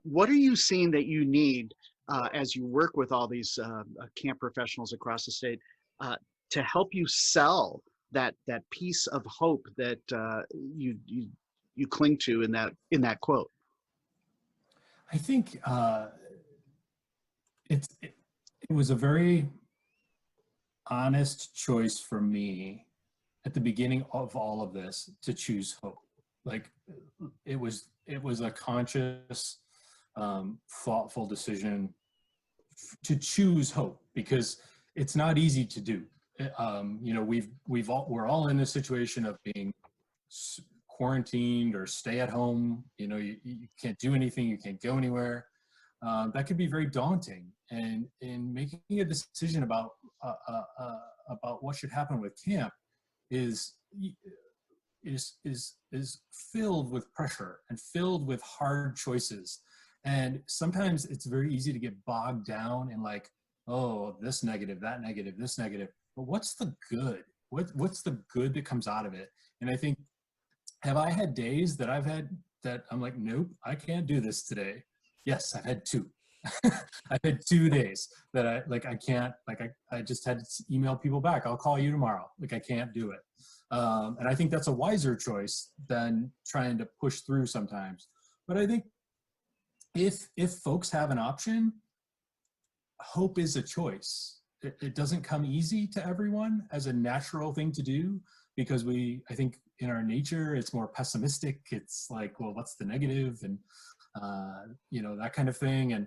What are you seeing that you need as you work with all these camp professionals across the state uh, to help you sell that piece of hope that you cling to in that quote? I think it was a very honest choice for me at the beginning of all of this to choose hope. Like it was a conscious, thoughtful decision to choose hope because it's not easy to do. You know, we're all in a situation of being quarantined or stay at home. You know, you can't do anything, you can't go anywhere. That can be very daunting. And in making a decision about what should happen with camp is filled with pressure and filled with hard choices. And sometimes it's very easy to get bogged down in like, oh, this negative, that negative, this negative. But what's the good? What's the good that comes out of it? And I think, have I had days that I've had that I'm like, nope, I can't do this today? Yes, I've had two. I've had 2 days that I can't, I just had to email people back. I'll call you tomorrow. Like I can't do it. And I think that's a wiser choice than trying to push through sometimes. But I think if folks have an option, hope is a choice. It doesn't come easy to everyone as a natural thing to do because I think in our nature, it's more pessimistic. It's like, well, what's the negative? And, you know, that kind of thing. And,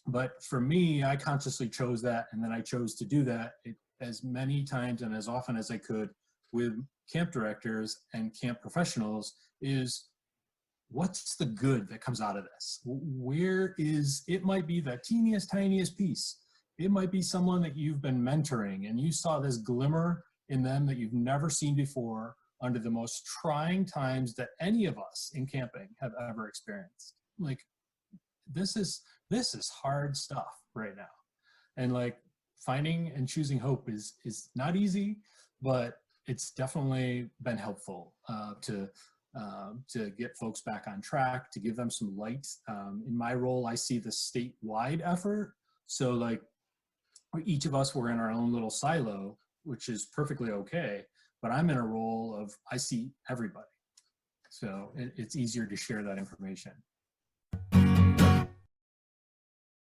but for me, I consciously chose that. And then I chose to do that as many times and as often as I could with camp directors and camp professionals is, what's the good that comes out of this? It might be the teeniest, tiniest piece. It might be someone that you've been mentoring and you saw this glimmer in them that you've never seen before under the most trying times that any of us in camping have ever experienced. Like, this is hard stuff right now. And like finding and choosing hope is not easy, but it's definitely been helpful to get folks back on track, to give them some light. In my role, I see the statewide effort. So like each of us were in our own little silo, which is perfectly okay. But I'm in a role of, I see everybody. So it's easier to share that information.